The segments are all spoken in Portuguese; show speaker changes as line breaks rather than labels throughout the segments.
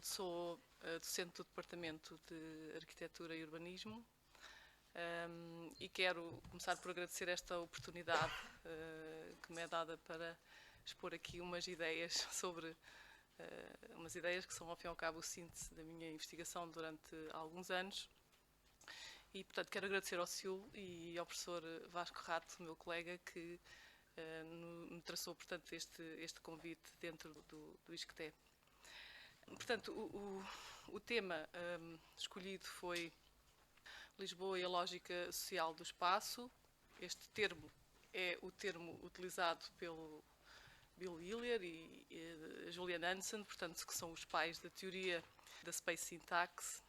Sou docente do Departamento de Arquitetura e Urbanismo e quero começar por agradecer esta oportunidade que me é dada para expor aqui umas ideias sobre umas ideias que são, ao fim e ao cabo, o síntese da minha investigação durante alguns anos. E, portanto, quero agradecer ao CIUL e ao professor Vasco Rato, meu colega, que me traçou, portanto, este convite dentro do ISCTE. Portanto, o tema escolhido foi Lisboa e a lógica social do espaço. Este termo é o termo utilizado pelo Bill Hillier e Julian Hansen, portanto, que são os pais da teoria da Space Syntax.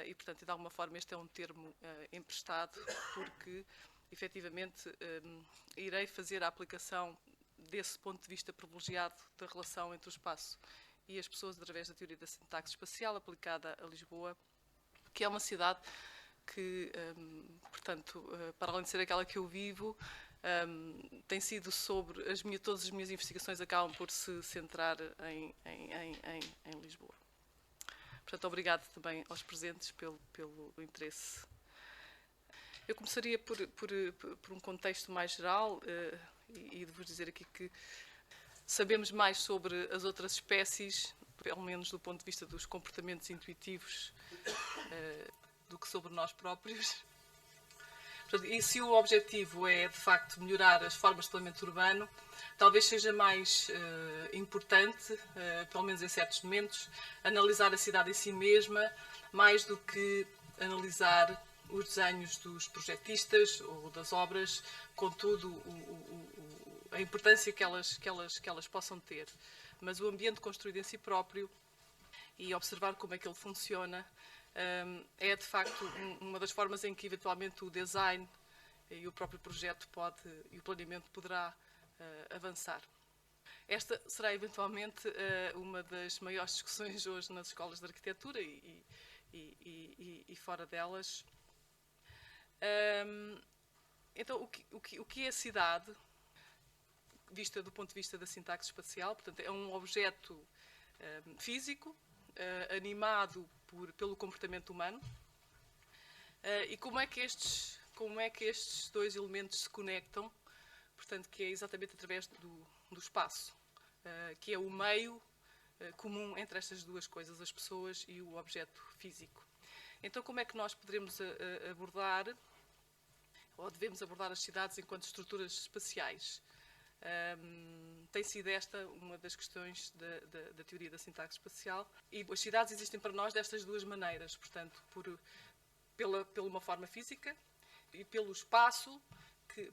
E, portanto, de alguma forma, este é um termo emprestado, porque, efetivamente, irei fazer a aplicação desse ponto de vista privilegiado da relação entre o espaço e as pessoas através da teoria da sintaxe espacial aplicada a Lisboa, que é uma cidade que, portanto, para além de ser aquela que eu vivo, tem sido sobre todas as minhas investigações acabam por se centrar em Lisboa. Portanto, obrigado também aos presentes pelo interesse. Eu começaria por um contexto mais geral e devo dizer aqui que sabemos mais sobre as outras espécies, pelo menos do ponto de vista dos comportamentos intuitivos, do que sobre nós próprios. Portanto, e se o objetivo é, de facto, melhorar as formas de planeamento urbano, talvez seja mais importante, pelo menos em certos momentos, analisar a cidade em si mesma, mais do que analisar os desenhos dos projetistas ou das obras, contudo, a importância que elas possam ter. Mas o ambiente construído em si próprio e observar como é que ele funciona é, de facto, uma das formas em que, eventualmente, o design e o próprio projeto e o planeamento poderá avançar. Esta será, eventualmente, uma das maiores discussões hoje nas escolas de arquitetura e fora delas. Então, o que é a cidade, vista do ponto de vista da sintaxe espacial? Portanto, é um objeto físico, animado pelo comportamento humano. E como é que estes dois elementos se conectam? Portanto, que é exatamente através do espaço, que é o meio comum entre estas duas coisas, as pessoas e o objeto físico. Então, como é que nós poderemos abordar, ou devemos abordar as cidades enquanto estruturas espaciais? Tem sido esta uma das questões da teoria da sintaxe espacial. E as cidades existem para nós destas duas maneiras, portanto, pela uma forma física e pelo espaço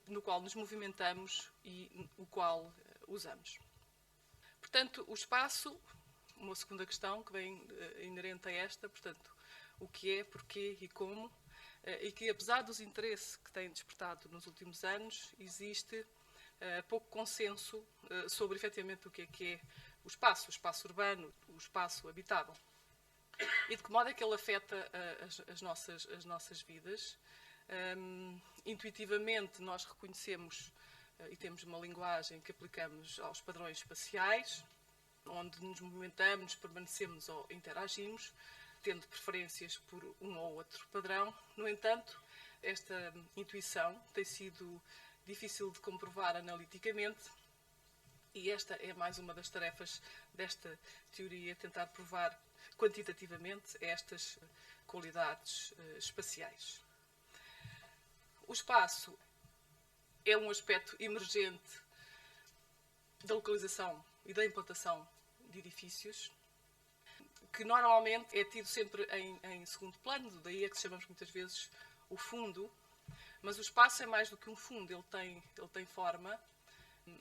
no qual nos movimentamos e o qual usamos. Portanto, o espaço, uma segunda questão que vem inerente a esta, portanto, o que é, porquê e como, e que, apesar dos interesses que tem despertado nos últimos anos, existe pouco consenso sobre, efetivamente, o que é o espaço urbano, o espaço habitável. E de que modo é que ele afeta as nossas vidas. Intuitivamente, nós reconhecemos e temos uma linguagem que aplicamos aos padrões espaciais, onde nos movimentamos, permanecemos ou interagimos, tendo preferências por um ou outro padrão. No entanto, esta intuição tem sido difícil de comprovar analiticamente e esta é mais uma das tarefas desta teoria, tentar provar quantitativamente estas qualidades espaciais. O espaço é um aspecto emergente da localização e da implantação de edifícios, que normalmente é tido sempre em segundo plano, daí é que chamamos muitas vezes o fundo, mas o espaço é mais do que um fundo, ele tem forma,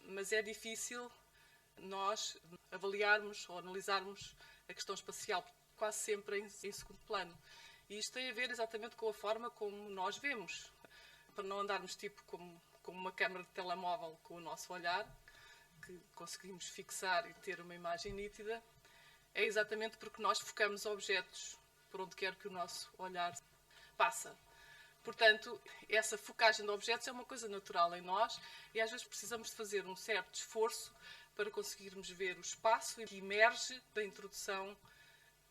mas é difícil nós avaliarmos ou analisarmos a questão espacial, quase sempre em segundo plano. E isto tem a ver exatamente com a forma como nós vemos, para não andarmos tipo como uma câmara de telemóvel com o nosso olhar, que conseguimos fixar e ter uma imagem nítida, é exatamente porque nós focamos objetos por onde quer que o nosso olhar passa. Portanto, essa focagem de objetos é uma coisa natural em nós e às vezes precisamos de fazer um certo esforço para conseguirmos ver o espaço que emerge da introdução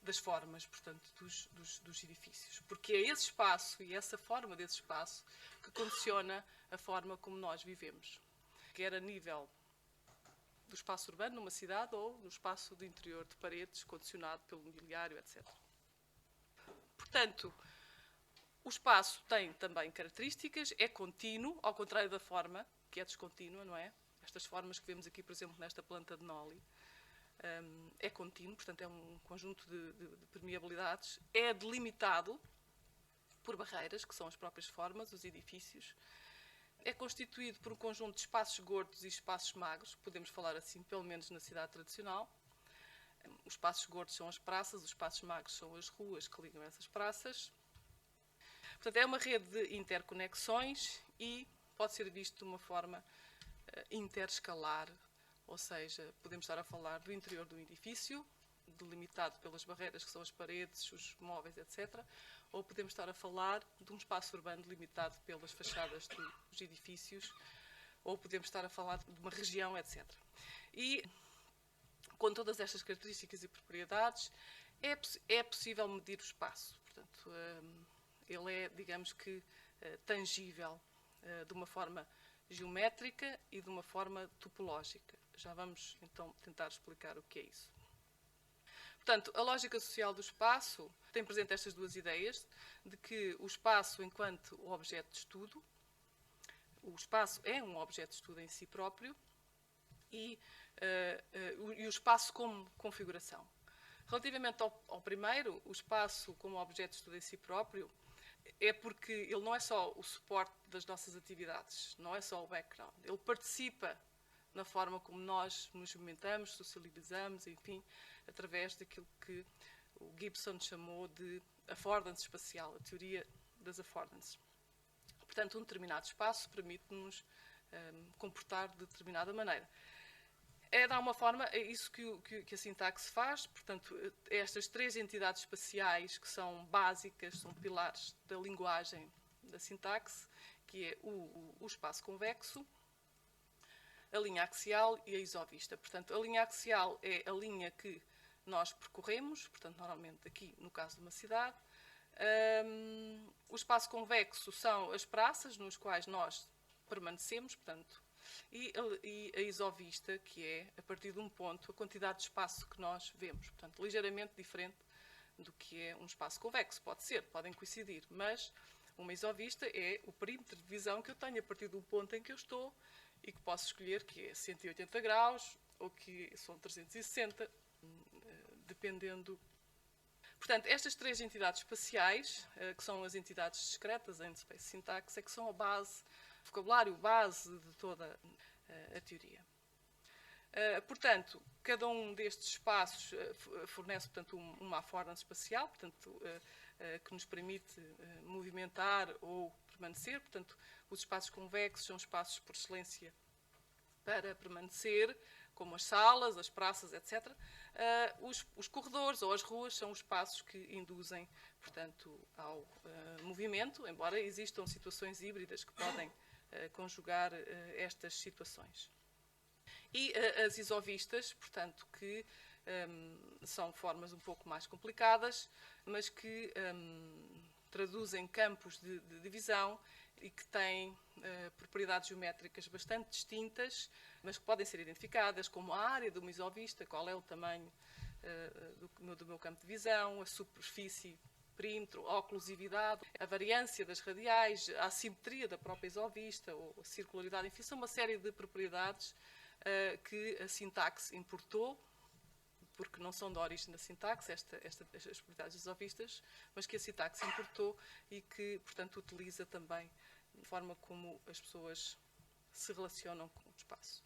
das formas, portanto, dos edifícios. Porque é esse espaço e essa forma desse espaço que condiciona a forma como nós vivemos. Quer a nível do espaço urbano numa cidade ou no espaço de interior de paredes, condicionado pelo mobiliário, etc. Portanto, o espaço tem também características, é contínuo, ao contrário da forma, que é descontínua, não é? Estas formas que vemos aqui, por exemplo, nesta planta de Noli, é contínuo, portanto é um conjunto de permeabilidades, é delimitado por barreiras, que são as próprias formas, os edifícios, é constituído por um conjunto de espaços gordos e espaços magros, podemos falar assim, pelo menos na cidade tradicional. Os espaços gordos são as praças, os espaços magros são as ruas que ligam essas praças. Portanto, é uma rede de interconexões e pode ser visto de uma forma interescalar, ou seja, podemos estar a falar do interior de um edifício, delimitado pelas barreiras que são as paredes, os móveis, etc. Ou podemos estar a falar de um espaço urbano delimitado pelas fachadas dos edifícios, ou podemos estar a falar de uma região, etc. E, com todas estas características e propriedades, é possível medir o espaço. Portanto, ele é, digamos que, tangível de uma forma geométrica e de uma forma topológica. Já vamos, então, tentar explicar o que é isso. Portanto, a lógica social do espaço tem presente estas duas ideias, de que o espaço enquanto objeto de estudo, o espaço é um objeto de estudo em si próprio, e o espaço como configuração. Relativamente ao primeiro, o espaço como objeto de estudo em si próprio, é porque ele não é só o suporte das nossas atividades, não é só o background. Ele participa na forma como nós nos movimentamos, socializamos, enfim, através daquilo que o Gibson chamou de affordance espacial, a teoria das affordances. Portanto, um determinado espaço permite-nos comportar de determinada maneira. É, de alguma forma, é isso que a sintaxe faz. Portanto, estas três entidades espaciais que são básicas, são pilares da linguagem da sintaxe, que é o espaço convexo, a linha axial e a isovista. Portanto, a linha axial é a linha que nós percorremos, portanto, normalmente aqui, no caso de uma cidade. O espaço convexo são as praças nos quais nós permanecemos, portanto, e a isovista, que é, a partir de um ponto, a quantidade de espaço que nós vemos. Portanto, ligeiramente diferente do que é um espaço convexo. Pode ser, podem coincidir, mas uma isovista é o perímetro de visão que eu tenho a partir do ponto em que eu estou e que posso escolher que é 180 graus ou que são 360, dependendo. Portanto, estas três entidades espaciais, que são as entidades discretas em Space Syntax, é que são a base, o vocabulário base de toda a teoria. Portanto, cada um destes espaços fornece, portanto, uma affordance espacial, portanto, que nos permite movimentar ou permanecer. Portanto, os espaços convexos são espaços por excelência para permanecer, como as salas, as praças, etc. Os corredores ou as ruas são os espaços que induzem, portanto, ao movimento, embora existam situações híbridas que podem conjugar estas situações. E as isovistas, portanto, que são formas um pouco mais complicadas, mas que traduzem campos de divisão e que têm propriedades geométricas bastante distintas, mas que podem ser identificadas como a área de uma isovista, qual é o tamanho do meu campo de visão, a superfície, perímetro, a oclusividade, a variância das radiais, a assimetria da própria isovista, ou a circularidade, enfim, são uma série de propriedades que a sintaxe importou, porque não são da origem da sintaxe, estas propriedades isovistas, mas que a sintaxe importou e que, portanto, utiliza também de forma como as pessoas se relacionam com o espaço.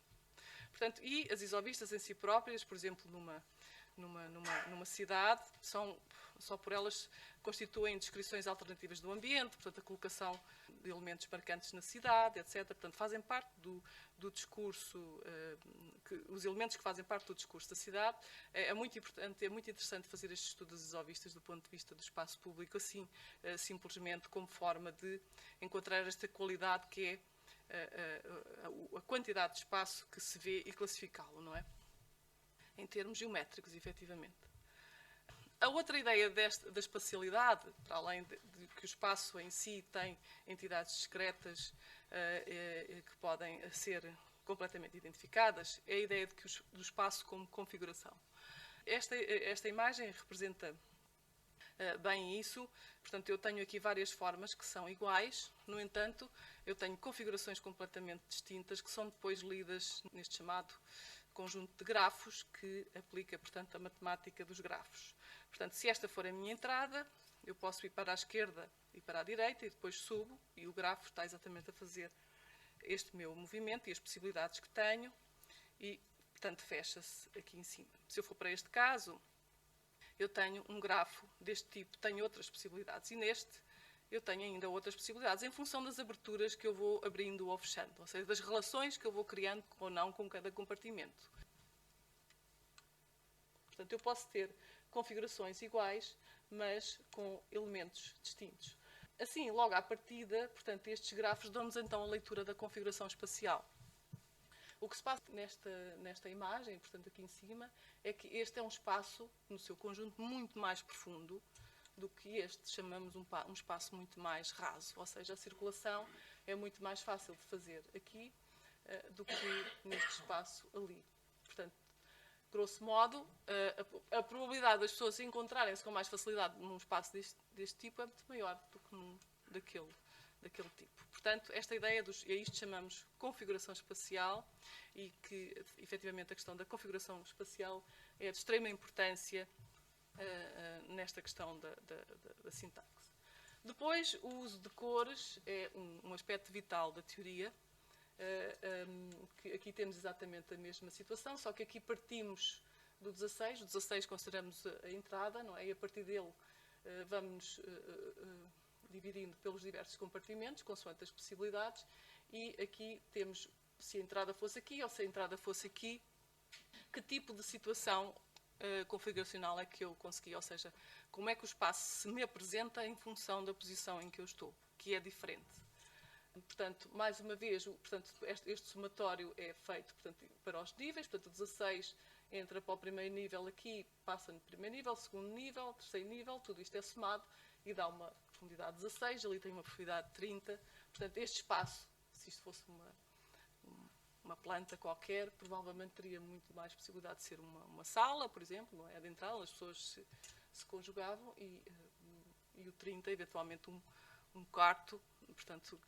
Portanto, e as isovistas em si próprias, por exemplo, numa cidade, só por elas constituem descrições alternativas do ambiente, portanto, a colocação de elementos marcantes na cidade, etc. Portanto, fazem parte do discurso, os elementos que fazem parte do discurso da cidade. É muito importante, é muito interessante fazer este estudo das isovistas do ponto de vista do espaço público, assim, simplesmente como forma de encontrar esta qualidade que é a quantidade de espaço que se vê e classificá-lo, não é? Em termos geométricos, efetivamente. A outra ideia da espacialidade, para além de que o espaço em si tem entidades discretas que podem ser completamente identificadas, é a ideia do espaço como configuração. Esta imagem representa bem isso. Portanto, eu tenho aqui várias formas que são iguais, no entanto, eu tenho configurações completamente distintas que são depois lidas neste chamado conjunto de grafos que aplica, portanto, a matemática dos grafos. Portanto, se esta for a minha entrada, eu posso ir para a esquerda e para a direita e depois subo e o grafo está exatamente a fazer este meu movimento e as possibilidades que tenho e, portanto, fecha-se aqui em cima. Se eu for para este caso, eu tenho um grafo deste tipo, tenho outras possibilidades e neste eu tenho ainda outras possibilidades em função das aberturas que eu vou abrindo ou fechando, ou seja, das relações que eu vou criando ou não com cada compartimento. Portanto, eu posso ter configurações iguais, mas com elementos distintos. Assim, logo à partida, portanto, estes grafos dão-nos então a leitura da configuração espacial. O que se passa nesta imagem, portanto, aqui em cima, é que este é um espaço, no seu conjunto, muito mais profundo do que este, chamamos um espaço muito mais raso. Ou seja, a circulação é muito mais fácil de fazer aqui do que neste espaço ali. Portanto, grosso modo, a probabilidade das pessoas encontrarem-se com mais facilidade num espaço deste tipo é muito maior do que num daquele tipo. Portanto, esta ideia a isto chamamos configuração espacial e que, efetivamente, a questão da configuração espacial é de extrema importância nesta questão da sintaxe. Depois, o uso de cores é um aspecto vital da teoria, que aqui temos exatamente a mesma situação, só que aqui partimos do 16, o 16 consideramos a entrada, não é? E a partir dele vamos dividindo pelos diversos compartimentos, consoante as possibilidades, e aqui temos, se a entrada fosse aqui ou se a entrada fosse aqui, que tipo de situação configuracional é que eu consegui, ou seja, como é que o espaço se me apresenta em função da posição em que eu estou, que é diferente. Portanto, mais uma vez, este somatório é feito, portanto, para os níveis, portanto, o 16 entra para o primeiro nível aqui, passa no primeiro nível, segundo nível, terceiro nível, tudo isto é somado e dá uma profundidade de 16, ali tem uma profundidade de 30. Portanto, este espaço, se isto fosse uma planta qualquer, provavelmente teria muito mais possibilidade de ser uma sala, por exemplo, não é? De entrada, as pessoas se conjugavam e o 30, eventualmente, um quarto. Portanto,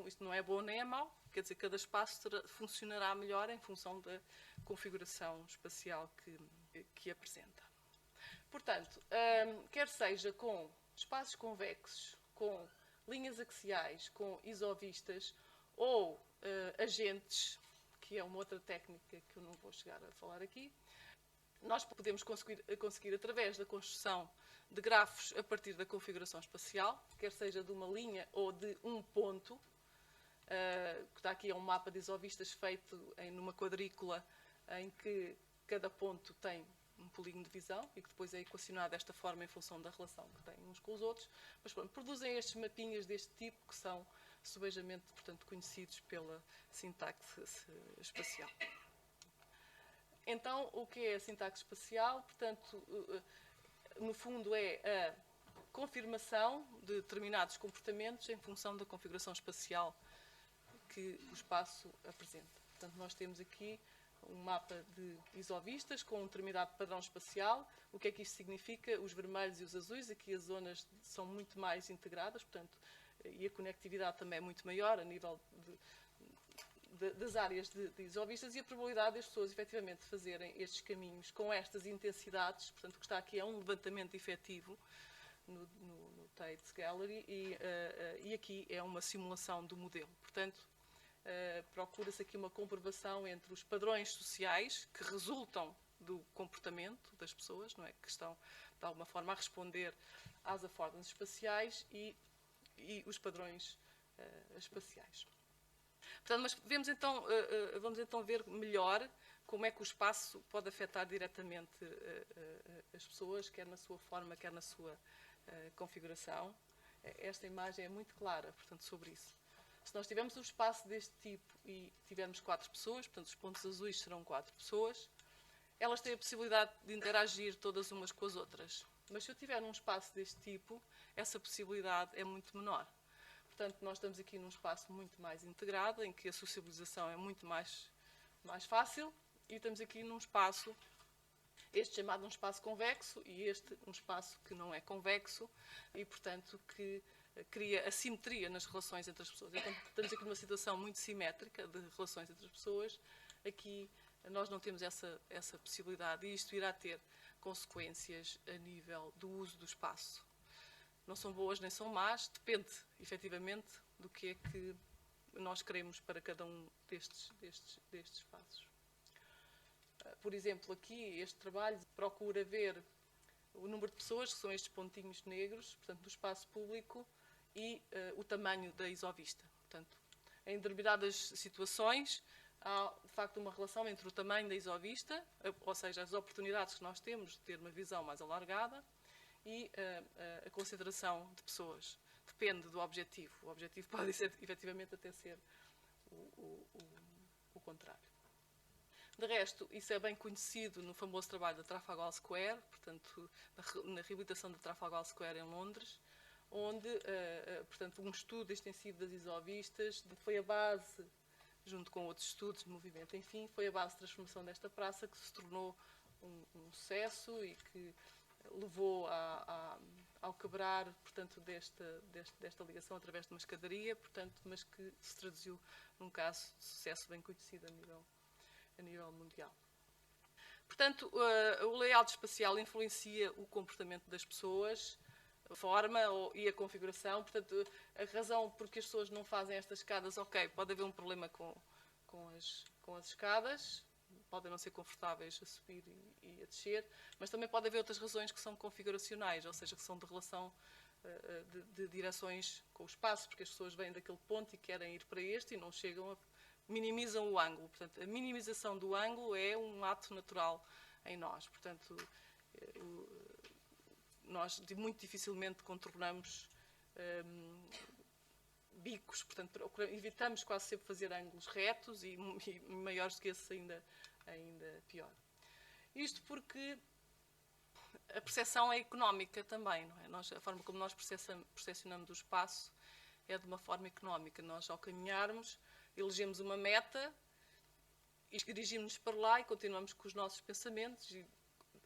isto não é bom nem é mau, quer dizer, cada espaço funcionará melhor em função da configuração espacial que apresenta. Portanto, quer seja com espaços convexos, com linhas axiais, com isovistas ou agentes, que é uma outra técnica que eu não vou chegar a falar aqui, nós podemos conseguir através da construção de grafos a partir da configuração espacial, quer seja de uma linha ou de um ponto, que está aqui é um mapa de isovistas feito numa quadrícula em que cada ponto tem um polígono de visão e que depois é equacionado desta forma em função da relação que têm uns com os outros, mas pronto, produzem estes mapinhas deste tipo que são subejamente, portanto, conhecidos pela sintaxe espacial. Então, o que é a sintaxe espacial? Portanto, no fundo é a confirmação de determinados comportamentos em função da configuração espacial que o espaço apresenta. Portanto, nós temos aqui um mapa de isovistas com um determinado padrão espacial. O que é que isto significa? Os vermelhos e os azuis, aqui as zonas são muito mais integradas, portanto, e a conectividade também é muito maior a nível das áreas de isovistas e a probabilidade das pessoas efetivamente fazerem estes caminhos com estas intensidades. Portanto, o que está aqui é um levantamento efetivo no Tate Gallery e aqui é uma simulação do modelo. Portanto, procura-se aqui uma comprovação entre os padrões sociais que resultam do comportamento das pessoas, não é? Que estão, de alguma forma, a responder às affordances espaciais e os padrões espaciais. Portanto, mas vamos então ver melhor como é que o espaço pode afetar diretamente as pessoas, quer na sua forma, quer na sua configuração. Esta imagem é muito clara, portanto, sobre isso. Se nós tivermos um espaço deste tipo e tivermos 4 pessoas, portanto, os pontos azuis serão 4 pessoas, elas têm a possibilidade de interagir todas umas com as outras. Mas se eu tiver um espaço deste tipo, essa possibilidade é muito menor. Portanto, nós estamos aqui num espaço muito mais integrado, em que a sociabilização é muito mais fácil, e estamos aqui num espaço, este chamado um espaço convexo, e este um espaço que não é convexo, e, portanto, que cria assimetria nas relações entre as pessoas. Então, estamos aqui numa situação muito simétrica de relações entre as pessoas. Aqui nós não temos essa possibilidade, e isto irá ter consequências a nível do uso do espaço. Não são boas nem são más, depende, efetivamente, do que é que nós queremos para cada um destes espaços. Por exemplo, aqui este trabalho procura ver o número de pessoas, que são estes pontinhos negros, portanto, no espaço público, e o tamanho da isovista. Portanto, em determinadas situações, há, de facto, uma relação entre o tamanho da isovista, ou seja, as oportunidades que nós temos de ter uma visão mais alargada, e a concentração de pessoas. Depende do objetivo. O objetivo pode ser, efetivamente, até ser o contrário. De resto, isso é bem conhecido no famoso trabalho da Trafalgar Square, portanto, na reabilitação da Trafalgar Square em Londres, onde, portanto, um estudo extensivo das isovistas foi a base, junto com outros estudos de movimento, enfim, foi a base de transformação desta praça, que se tornou um sucesso e que levou ao quebrar, portanto, desta ligação através de uma escadaria, portanto, mas que se traduziu num caso de sucesso bem conhecido a nível mundial. Portanto, o layout espacial influencia o comportamento das pessoas, a forma e a configuração. Portanto, a razão por que as pessoas não fazem estas escadas, ok, pode haver um problema com as escadas, podem não ser confortáveis a subir e a descer, mas também pode haver outras razões que são configuracionais, ou seja, que são de relação de direções com o espaço, porque as pessoas vêm daquele ponto e querem ir para este e não chegam minimizam o ângulo. Portanto, a minimização do ângulo é um ato natural em nós. Portanto, nós muito dificilmente contornamos bicos, portanto, evitamos quase sempre fazer ângulos retos e maiores do que esse ainda pior. Isto porque a percepção é económica também, não é? A forma como nós percepcionamos o espaço é de uma forma económica. Nós, ao caminharmos, elegemos uma meta e dirigimos-nos para lá e continuamos com os nossos pensamentos. E,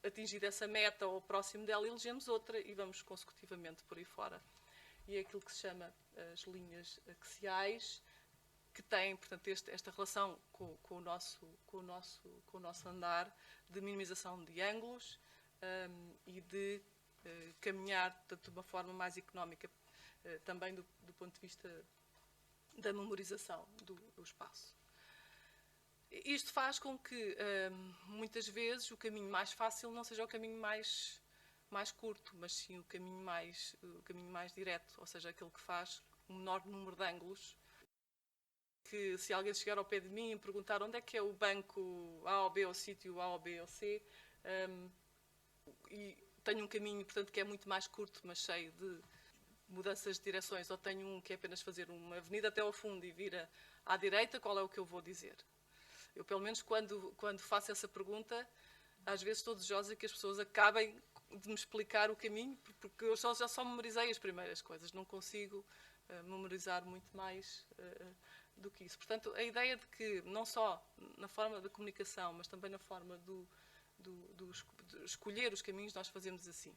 atingida essa meta ou próximo dela, elegemos outra e vamos consecutivamente por aí fora. E é aquilo que se chama as linhas axiais, que têm, portanto, esta relação com o nosso andar de minimização de ângulos e de caminhar, portanto, de uma forma mais económica, também do ponto de vista da memorização do espaço. Isto faz com que, muitas vezes, o caminho mais fácil não seja o caminho mais curto, mas sim o caminho mais direto, ou seja, aquele que faz um menor número de ângulos. Que se alguém chegar ao pé de mim e me perguntar onde é que é o banco A ou B, ou sítio A ou B ou C, e tenho um caminho, portanto, que é muito mais curto, mas cheio de mudanças de direções, ou tenho um que é apenas fazer uma avenida até ao fundo e vir à direita, qual é o que eu vou dizer? Eu, pelo menos, quando faço essa pergunta, às vezes estou desejosa que as pessoas acabem de me explicar o caminho, porque eu já só memorizei as primeiras coisas, não consigo memorizar muito mais do que isso. Portanto, a ideia de que, não só na forma da comunicação, mas também na forma de escolher os caminhos, nós fazemos assim.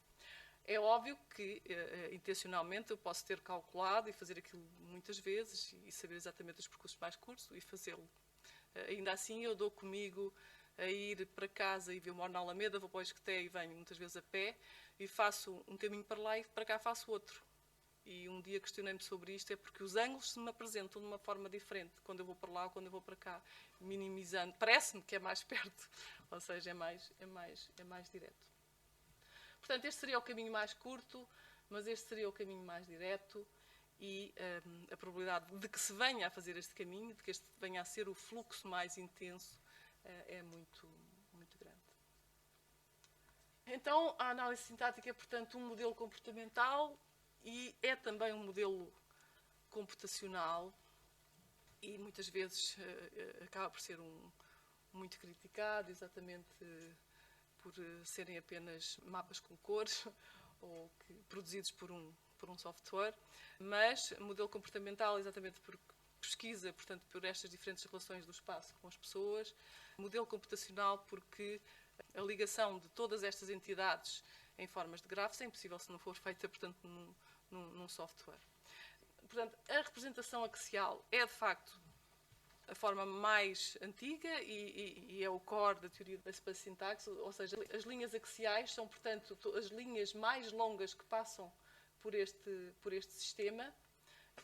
É óbvio que, intencionalmente, eu posso ter calculado e fazer aquilo muitas vezes e saber exatamente os percursos mais curtos e fazê-lo. Ainda assim, eu dou comigo a ir para casa e eu moro na Alameda, vou para o Esqueté e venho muitas vezes a pé e faço um caminho para lá e para cá faço outro. E um dia questionei-me sobre isto, é porque os ângulos se me apresentam de uma forma diferente quando eu vou para lá ou quando eu vou para cá, minimizando. Parece-me que é mais perto, ou seja, é mais direto. Portanto, este seria o caminho mais curto, mas este seria o caminho mais direto e a probabilidade de que se venha a fazer este caminho, de que este venha a ser o fluxo mais intenso, é muito, muito grande. Então, a análise sintática é, portanto, um modelo comportamental e é também um modelo computacional e muitas vezes acaba por ser muito criticado, exatamente por serem apenas mapas com cores ou produzidos por um software, mas modelo comportamental exatamente porque pesquisa, portanto, por estas diferentes relações do espaço com as pessoas, modelo computacional porque a ligação de todas estas entidades em formas de grafos é impossível se não for feita, portanto, num software. Portanto, a representação axial é, de facto, a forma mais antiga e é o core da teoria da Space Syntax, ou seja, as linhas axiais são, portanto, as linhas mais longas que passam por este sistema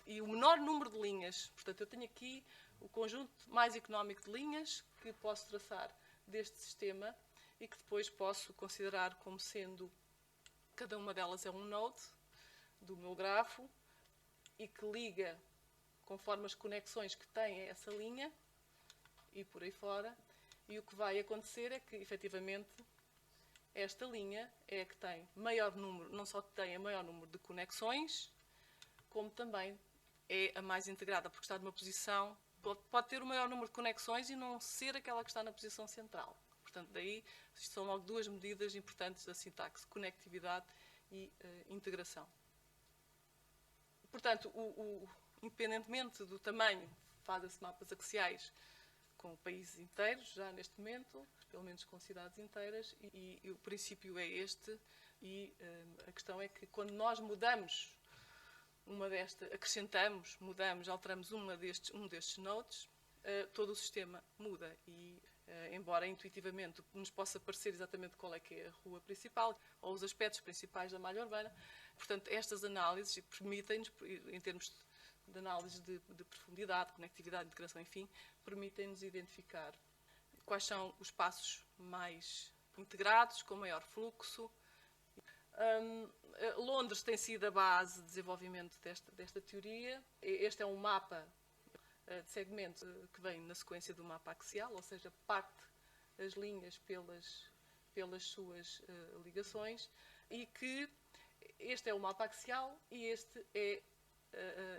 e o menor número de linhas. Portanto, eu tenho aqui o conjunto mais económico de linhas que posso traçar deste sistema e que depois posso considerar como sendo, cada uma delas é um node do meu grafo e que liga conforme as conexões que tem a essa linha e por aí fora. E o que vai acontecer é que, efetivamente, esta linha é a que tem maior número, não só tem a maior número de conexões, como também é a mais integrada, porque está numa posição, pode ter o maior número de conexões e não ser aquela que está na posição central. Portanto, daí são logo duas medidas importantes da sintaxe, conectividade e integração. Portanto, independentemente do tamanho, fazem-se mapas axiais com países inteiros, já neste momento, pelo menos com cidades inteiras, e o princípio é este, e a questão é que quando nós mudamos acrescentamos, mudamos, alteramos um destes nodes, todo o sistema muda. E, embora intuitivamente nos possa parecer exatamente qual é que é a rua principal, ou os aspectos principais da malha urbana, portanto, estas análises permitem-nos, em termos de análise de profundidade, conectividade, integração, enfim, permitem-nos identificar quais são os espaços mais integrados, com maior fluxo. Londres tem sido a base de desenvolvimento desta teoria. Este é um mapa de segmentos que vem na sequência do mapa axial, ou seja, parte as linhas pelas suas ligações, e que este é o mapa axial e este é,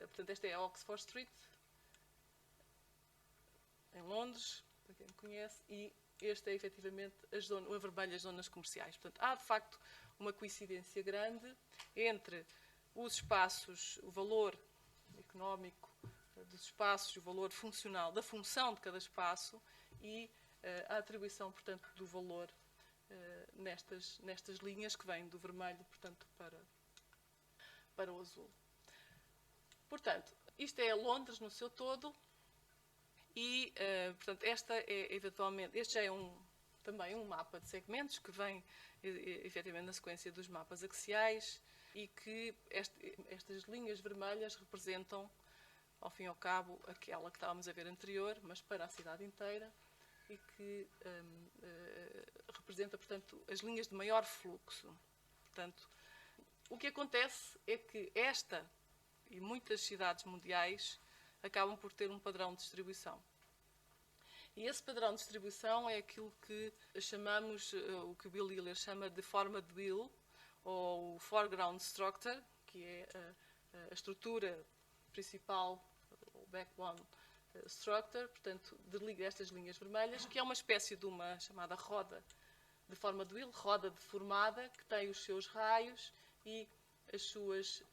portanto, esta é a Oxford Street, em Londres, para quem conhece, e este é efetivamente a vermelha, as zonas comerciais. Portanto, há de facto uma coincidência grande entre os espaços, o valor económico dos espaços, o valor funcional da função de cada espaço e a atribuição, portanto, do valor nestas linhas que vêm do vermelho, portanto, para o azul. Portanto, isto é Londres no seu todo e, portanto, este já é também um mapa de segmentos que vem, efetivamente, na sequência dos mapas axiais e que estas linhas vermelhas representam, ao fim e ao cabo, aquela que estávamos a ver anterior, mas para a cidade inteira, e que representa, portanto, as linhas de maior fluxo. Portanto, o que acontece é que esta e muitas cidades mundiais acabam por ter um padrão de distribuição. E esse padrão de distribuição é aquilo que chamamos, o que o Bill Hiller chama de forma de Will, ou o foreground structure, que é a estrutura principal, o backbone structure, portanto, estas linhas vermelhas, que é uma espécie de uma chamada roda de forma de Will, roda deformada, que tem os seus raios e as suas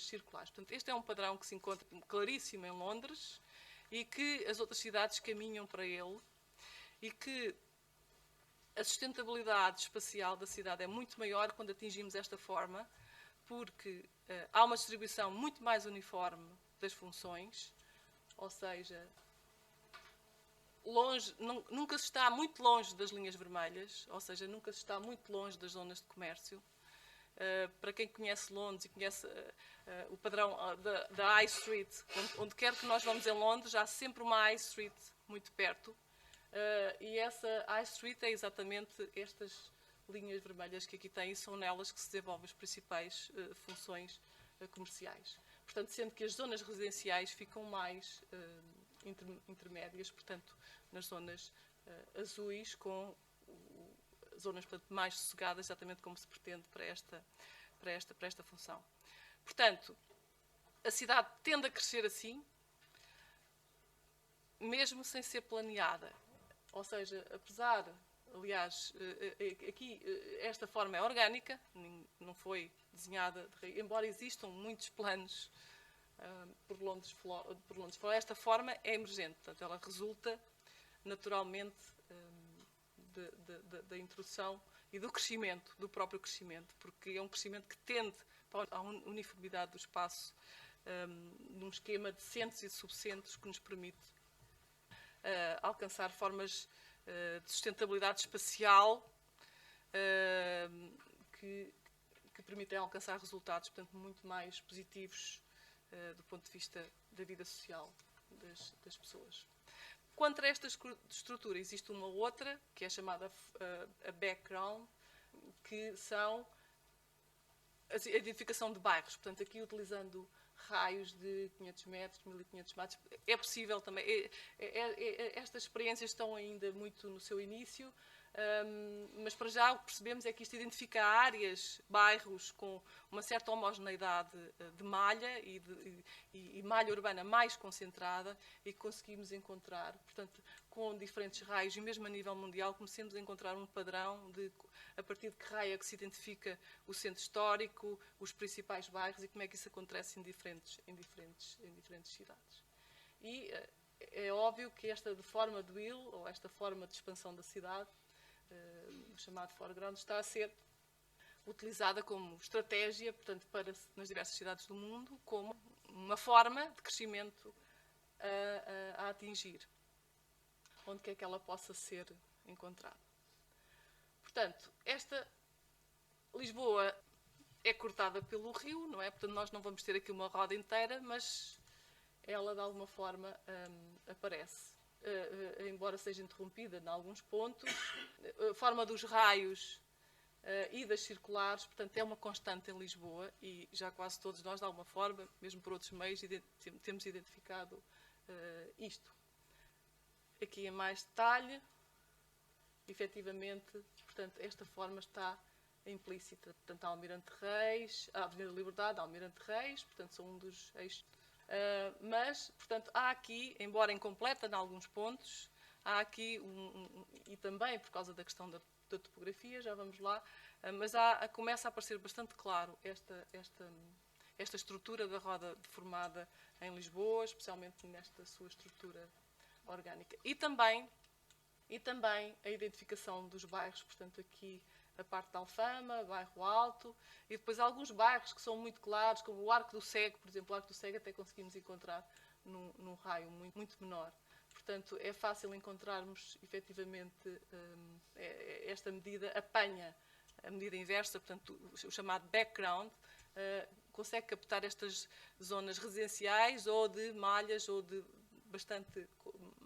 circulares. Portanto, este é um padrão que se encontra claríssimo em Londres e que as outras cidades caminham para ele, e que a sustentabilidade espacial da cidade é muito maior quando atingimos esta forma, porque há uma distribuição muito mais uniforme das funções, ou seja, nunca se está muito longe das linhas vermelhas, ou seja, nunca se está muito longe das zonas de comércio. Para quem conhece Londres e conhece o padrão da High Street, onde quer que nós vamos em Londres, há sempre uma High Street muito perto. E essa High Street é exatamente estas linhas vermelhas que aqui tem, e são nelas que se desenvolvem as principais funções comerciais. Portanto, sendo que as zonas residenciais ficam mais intermédias, portanto, nas zonas azuis, com zonas, portanto, mais sossegadas, exatamente como se pretende para esta função. Portanto, a cidade tende a crescer assim, mesmo sem ser planeada. Ou seja, apesar, aliás, aqui esta forma é orgânica, não foi desenhada, embora existam muitos planos por Londres Flora. Esta forma é emergente, portanto, ela resulta naturalmente da introdução e do crescimento, do próprio crescimento, porque é um crescimento que tende para a uniformidade do espaço, num esquema de centros e subcentros que nos permite alcançar formas de sustentabilidade espacial que permitem alcançar resultados, portanto, muito mais positivos do ponto de vista da vida social das pessoas. Contra esta estrutura existe uma outra, que é chamada a background, que são a identificação de bairros. Portanto, aqui utilizando raios de 500 metros, 1500 metros, é possível também. Estas experiências estão ainda muito no seu início, mas para já o que percebemos é que isto identifica áreas, bairros com uma certa homogeneidade de malha e malha urbana mais concentrada e que conseguimos encontrar, portanto, com diferentes raios e mesmo a nível mundial começamos a encontrar um padrão de a partir de que raio é que se identifica o centro histórico, os principais bairros e como é que isso acontece em diferentes cidades. E é óbvio que esta forma do Will, ou esta forma de expansão da cidade, chamado foreground, está a ser utilizada como estratégia, portanto, nas diversas cidades do mundo, como uma forma de crescimento a atingir, onde quer que ela possa ser encontrada. Portanto, esta Lisboa é cortada pelo rio, não é? Portanto, nós não vamos ter aqui uma roda inteira, mas ela, de alguma forma, aparece. Embora seja interrompida em alguns pontos, a forma dos raios e das circulares, portanto, é uma constante em Lisboa e já quase todos nós, de alguma forma, mesmo por outros meios, temos identificado isto. Aqui em mais detalhe, efetivamente, portanto, esta forma está implícita. Portanto, a Almirante Reis, a Avenida da Liberdade, a Almirante Reis, portanto, são um dos eixos. Mas, portanto, há aqui, embora incompleta em alguns pontos, há aqui, e também por causa da questão da topografia, já vamos lá, mas começa a aparecer bastante claro esta estrutura da roda deformada em Lisboa, especialmente nesta sua estrutura orgânica. E também a identificação dos bairros, portanto, aqui a parte da Alfama, bairro Alto, e depois alguns bairros que são muito claros, como o Arco do Cego, por exemplo, o Arco do Cego até conseguimos encontrar num raio muito menor. Portanto, é fácil encontrarmos, efetivamente, esta medida apanha a medida inversa, portanto, o chamado background, consegue captar estas zonas residenciais ou de malhas ou de bastante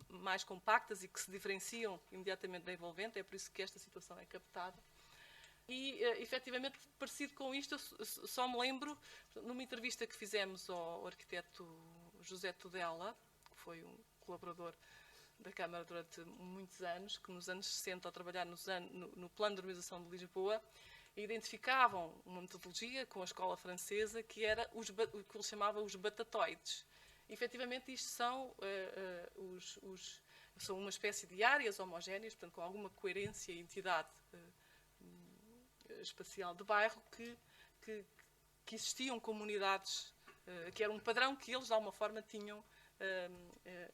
mais compactas e que se diferenciam imediatamente da envolvente, é por isso que esta situação é captada. E, efetivamente, parecido com isto, eu só me lembro, numa entrevista que fizemos ao arquiteto José Tudela, que foi um colaborador da Câmara durante muitos anos, que nos anos 60, ao trabalhar no Plano de Urbanização de Lisboa, identificavam uma metodologia com a escola francesa que era o que ele chamava os batatoides. E, efetivamente, isto são uma espécie de áreas homogéneas, portanto, com alguma coerência e entidade espacial de bairro que existiam comunidades, que era um padrão que eles, de alguma forma, tinham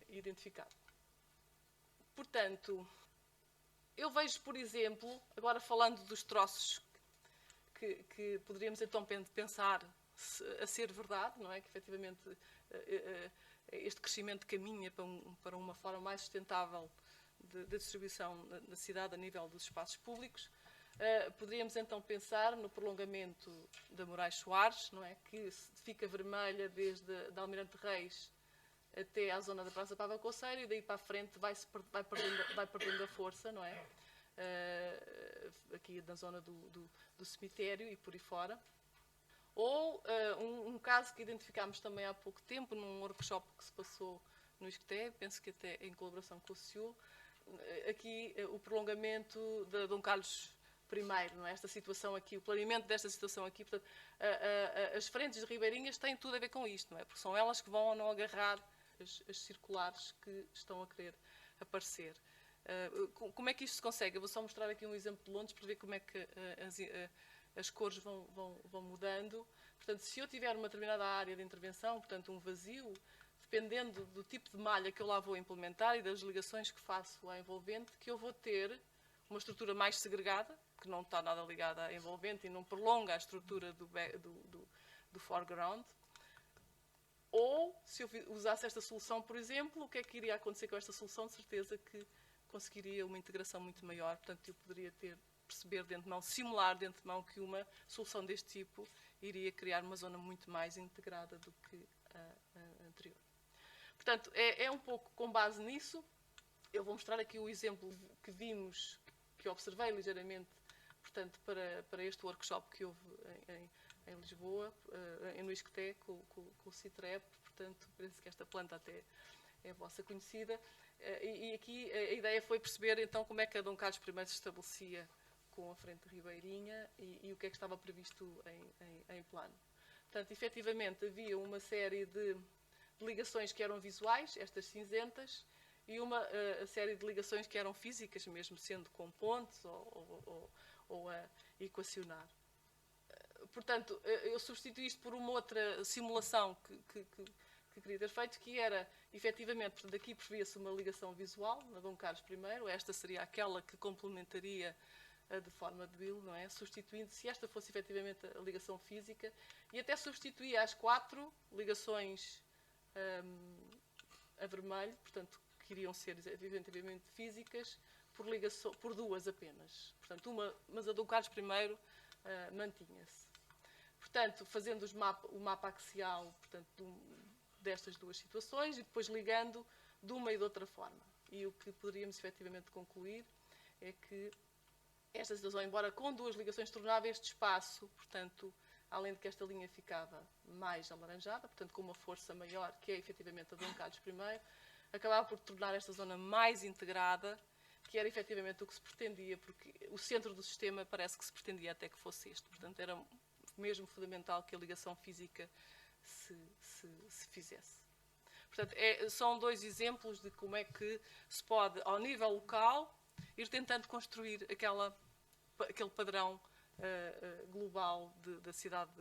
identificado. Portanto, eu vejo, por exemplo, agora falando dos troços que poderíamos então pensar a ser verdade, não é? Que efetivamente este crescimento caminha para uma forma mais sustentável de distribuição da cidade a nível dos espaços públicos. Poderíamos então pensar no prolongamento da Moraes Soares, não é? Que fica vermelha desde a Almirante Reis até à zona da Praça Pava Couceiro e daí para a frente vai perdendo a força, não é? Aqui na zona do cemitério e por aí fora. Ou um caso que identificámos também há pouco tempo, num workshop que se passou no ISCTE, penso que até em colaboração com o CIUL, aqui o prolongamento de Dom Carlos I, não é? Esta situação aqui, o planeamento desta situação aqui, portanto, as frentes ribeirinhas têm tudo a ver com isto, não é? Porque são elas que vão ou não agarrar as circulares que estão a querer aparecer. Como é que isto se consegue? Eu vou só mostrar aqui um exemplo de Londres para ver como é que as cores vão mudando. Portanto, se eu tiver uma determinada área de intervenção, portanto, um vazio, dependendo do tipo de malha que eu lá vou implementar e das ligações que faço à envolvente, que eu vou ter uma estrutura mais segregada, que não está nada ligada à envolvente e não prolonga a estrutura do foreground. Ou, se eu usasse esta solução, por exemplo, o que é que iria acontecer com esta solução? De certeza que conseguiria uma integração muito maior. Portanto, eu poderia perceber de antemão, simular de antemão que uma solução deste tipo iria criar uma zona muito mais integrada do que a anterior. Portanto, é um pouco com base nisso. Eu vou mostrar aqui o exemplo que vimos, que observei ligeiramente, portanto, para este workshop que houve em Lisboa, no ISCTE, com o CITREP. Portanto, penso que esta planta até é a vossa conhecida. E aqui a ideia foi perceber, então, como é que a Dom Carlos I se estabelecia com a frente ribeirinha e o que é que estava previsto em plano. Portanto, efetivamente, havia uma série de ligações que eram visuais, estas cinzentas, e uma série de ligações que eram físicas, mesmo sendo com pontes ou a equacionar. Portanto, eu substituí isto por uma outra simulação que queria ter feito, que era, efetivamente, portanto, aqui previa-se uma ligação visual, na Dom Carlos I, esta seria aquela que complementaria de forma de Bill, não é? Substituindo, se esta fosse efetivamente a ligação física, e até substituía as 4 ligações a vermelho, portanto, que iriam ser efetivamente físicas, por 2 apenas. Portanto, mas a do Carlos I mantinha-se. Portanto, fazendo o mapa axial, portanto, destas 2 situações e depois ligando de uma e de outra forma. E o que poderíamos efetivamente concluir é que esta situação, embora com 2 ligações, tornava este espaço, portanto, além de que esta linha ficava mais alaranjada, portanto, com uma força maior, que é efetivamente a Dom Carlos I, acabava por tornar esta zona mais integrada, que era efetivamente o que se pretendia, porque o centro do sistema parece que se pretendia até que fosse este. Portanto, era mesmo fundamental que a ligação física se fizesse. Portanto, são 2 exemplos de como é que se pode, ao nível local, ir tentando construir aquele padrão global da cidade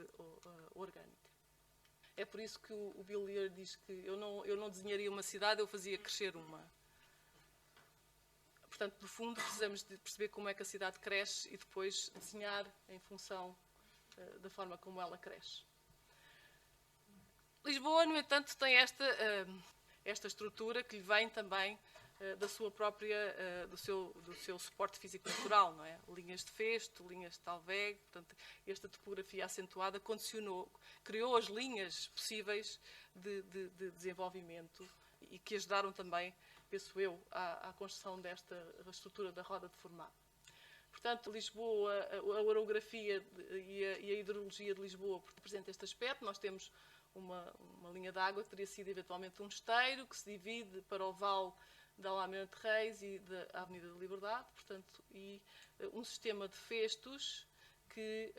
orgânica. É por isso que o Bill Lear diz que eu não desenharia uma cidade, eu fazia crescer uma. Portanto, no fundo, precisamos de perceber como é que a cidade cresce e depois desenhar em função da forma como ela cresce. Lisboa, no entanto, tem esta estrutura que lhe vem também da sua própria, do seu suporte físico-natural, não é? Linhas de festo, linhas de talveg, portanto, esta topografia acentuada criou as linhas possíveis de desenvolvimento e que ajudaram também, penso eu, à construção desta estrutura da roda deformada. Portanto, Lisboa, a orografia e a hidrologia de Lisboa apresenta este aspecto. Nós temos uma linha de água que teria sido eventualmente um esteiro que se divide para o vale da Alameda de Reis e da Avenida da Liberdade, portanto, e um sistema de festos que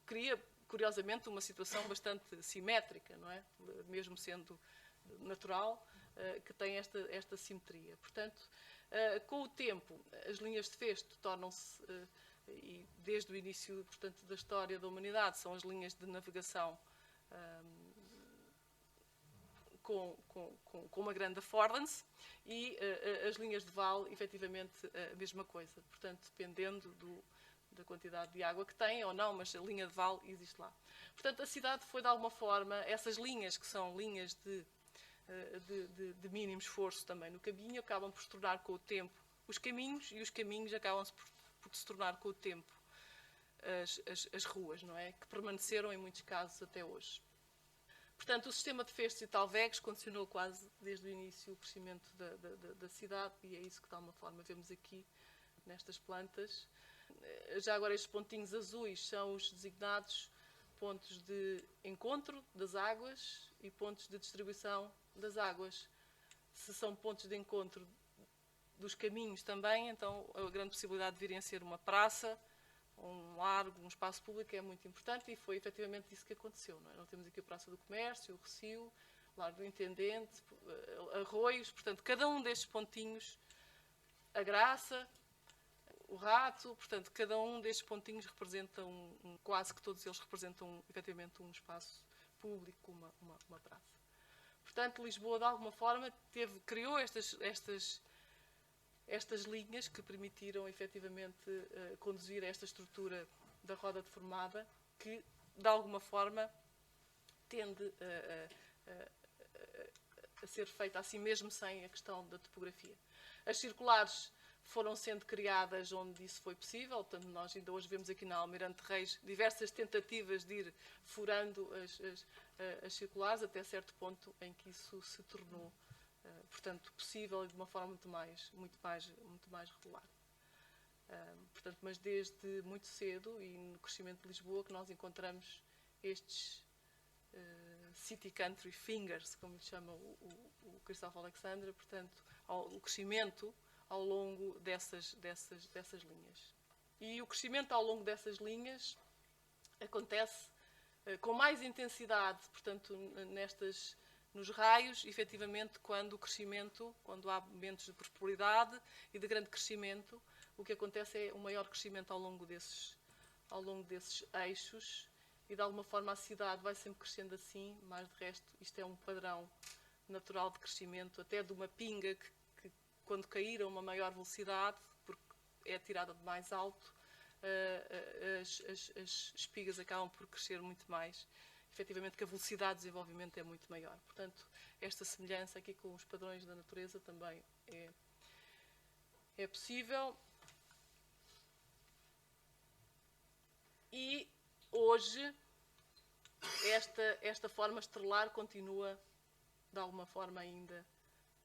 cria, curiosamente, uma situação bastante simétrica, não é? Mesmo sendo natural, que tem esta simetria. Portanto, com o tempo, as linhas de festo tornam-se, e desde o início, portanto, da história da humanidade, são as linhas de navegação com uma grande affordance, e as linhas de vale, efetivamente, a mesma coisa. Portanto, dependendo da quantidade de água que tem ou não, mas a linha de vale existe lá. Portanto, a cidade foi, de alguma forma, essas linhas que são linhas de mínimo esforço também no caminho, acabam por se tornar com o tempo os caminhos, e os caminhos acabam-se por se tornar com o tempo as ruas, não é? Que permaneceram em muitos casos até hoje. Portanto, o sistema de festos e talvegs condicionou quase desde o início o crescimento da cidade, e é isso que de alguma forma vemos aqui nestas plantas. Já agora, estes pontinhos azuis são os designados pontos de encontro das águas e pontos de distribuição das águas. Se são pontos de encontro dos caminhos também, então a grande possibilidade de virem a ser uma praça, um largo, um espaço público é muito importante, e foi efetivamente isso que aconteceu. Não é? Nós temos aqui a Praça do Comércio, o Recio, o Largo do Intendente, Arroios, portanto, cada um destes pontinhos, a Graça, o rato, portanto, cada um destes pontinhos representa quase que todos eles representam efetivamente um espaço público, uma praça. Portanto, Lisboa, de alguma forma, criou estas linhas que permitiram efetivamente conduzir a esta estrutura da roda deformada, que, de alguma forma, tende a ser feita assim mesmo sem a questão da topografia. As circulares foram sendo criadas onde isso foi possível, portanto, nós ainda hoje vemos aqui na Almirante Reis diversas tentativas de ir furando as circulares, até certo ponto em que isso se tornou, portanto, possível e de uma forma muito mais regular. Portanto, mas desde muito cedo e no crescimento de Lisboa que nós encontramos estes city country fingers, como lhe chama o Christoph Alexander, portanto, o crescimento ao longo dessas linhas. E o crescimento ao longo dessas linhas acontece com mais intensidade, portanto, nos raios, efetivamente, quando há momentos de prosperidade e de grande crescimento, o que acontece é um maior crescimento ao longo desses eixos, e de alguma forma a cidade vai sempre crescendo assim, mas de resto isto é um padrão natural de crescimento, até de uma pinga que quando cair a uma maior velocidade, porque é tirada de mais alto, as espigas acabam por crescer muito mais, efetivamente que a velocidade de desenvolvimento é muito maior. Portanto, esta semelhança aqui com os padrões da natureza também é possível. E hoje esta forma estelar continua de alguma forma ainda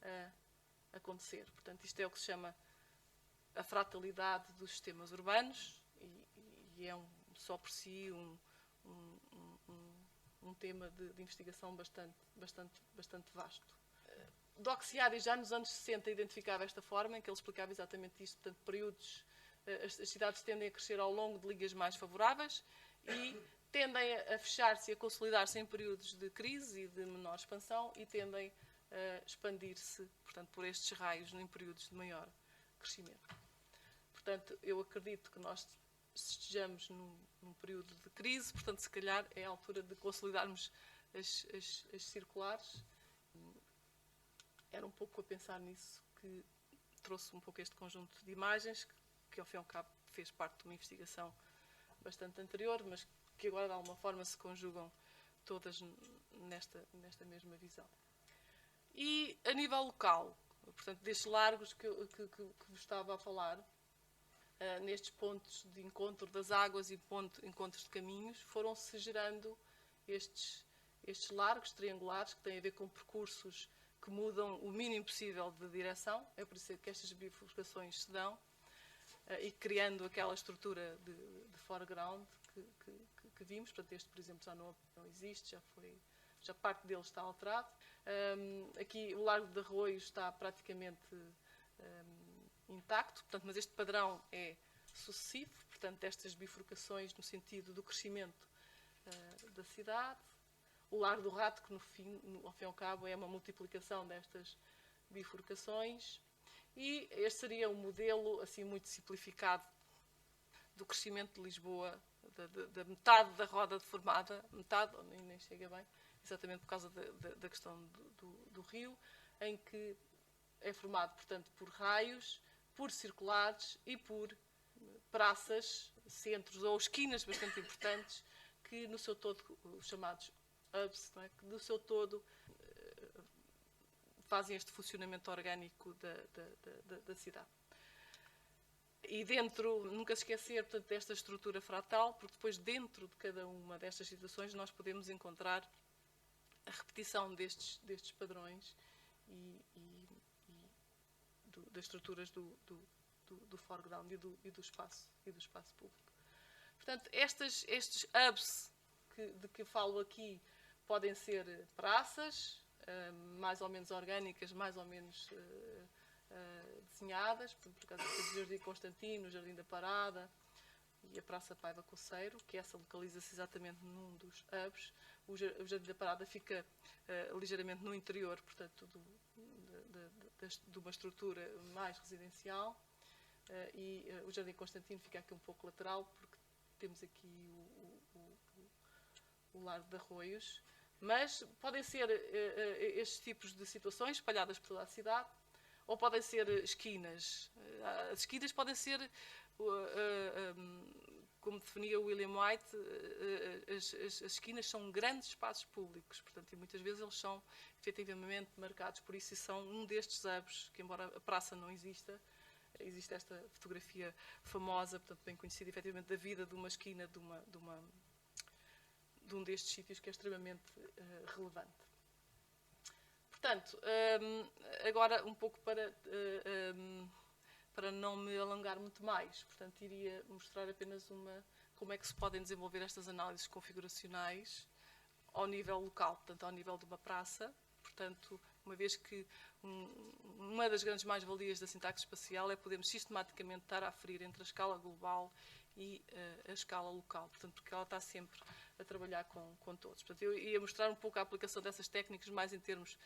a acontecer. Portanto, isto é o que se chama a fractalidade dos sistemas urbanos e é só por si um tema de investigação bastante vasto. Doxiari já nos anos 60 identificava esta forma, em que ele explicava exatamente isto, portanto, períodos, as cidades tendem a crescer ao longo de linhas mais favoráveis e tendem a fechar-se e a consolidar-se em períodos de crise e de menor expansão e tendem a expandir-se, portanto, por estes raios em períodos de maior crescimento. Portanto, eu acredito que nós estejamos num período de crise, portanto, se calhar é a altura de consolidarmos as circulares. Era um pouco a pensar nisso que trouxe um pouco este conjunto de imagens, que ao fim e ao cabo fez parte de uma investigação bastante anterior, mas que agora de alguma forma se conjugam todas nesta mesma visão. E a nível local, portanto, destes largos que vos estava a falar, nestes pontos de encontro das águas e encontros de caminhos, foram-se gerando estes largos triangulares que têm a ver com percursos que mudam o mínimo possível de direção. É por isso que estas bifurcações se dão, e criando aquela estrutura de foreground que vimos. Portanto, este, por exemplo, já não existe, já parte dele está alterado. Aqui o Largo de Arroios está praticamente intacto, portanto, mas este padrão é sucessivo, portanto, destas bifurcações no sentido do crescimento da cidade. O Largo do Rato, que ao fim e ao cabo é uma multiplicação destas bifurcações. E este seria um modelo assim muito simplificado do crescimento de Lisboa, da metade da roda deformada, metade, nem chega bem, exatamente por causa da questão do rio, em que é formado, portanto, por raios, por circulares e por praças, centros ou esquinas bastante importantes, que no seu todo, os chamados hubs, não é? Que no seu todo fazem este funcionamento orgânico da cidade. E dentro, nunca se esquecer, portanto, desta estrutura fratal, porque depois dentro de cada uma destas situações nós podemos encontrar a repetição destes padrões das estruturas do foreground e do espaço público. Portanto, estes hubs de que falo aqui podem ser praças, mais ou menos orgânicas, mais ou menos desenhadas, por causa do Jardim Constantino, o Jardim da Parada e a Praça Paiva Coceiro, que essa localiza-se exatamente num dos hubs. O Jardim da Parada fica ligeiramente no interior, portanto, de uma estrutura mais residencial. o Jardim Constantino fica aqui um pouco lateral, porque temos aqui o Largo de Arroios. Mas podem ser estes tipos de situações espalhadas por toda a cidade, ou podem ser esquinas. As esquinas podem ser, como definia William White, as esquinas são grandes espaços públicos, portanto, e muitas vezes eles são efetivamente marcados por isso, e são um destes hubs, que embora a praça não exista, existe esta fotografia famosa, portanto, bem conhecida, efetivamente, da vida de uma esquina de um destes sítios, que é extremamente relevante. Portanto, agora um pouco para não me alongar muito mais, portanto, iria mostrar apenas como é que se podem desenvolver estas análises configuracionais ao nível local, portanto, ao nível de uma praça. Portanto, uma vez que uma das grandes mais-valias da sintaxe espacial é podermos sistematicamente estar a aferir entre a escala global e a escala local, portanto, porque ela está sempre a trabalhar com todos. Portanto, eu ia mostrar um pouco a aplicação dessas técnicas mais em termos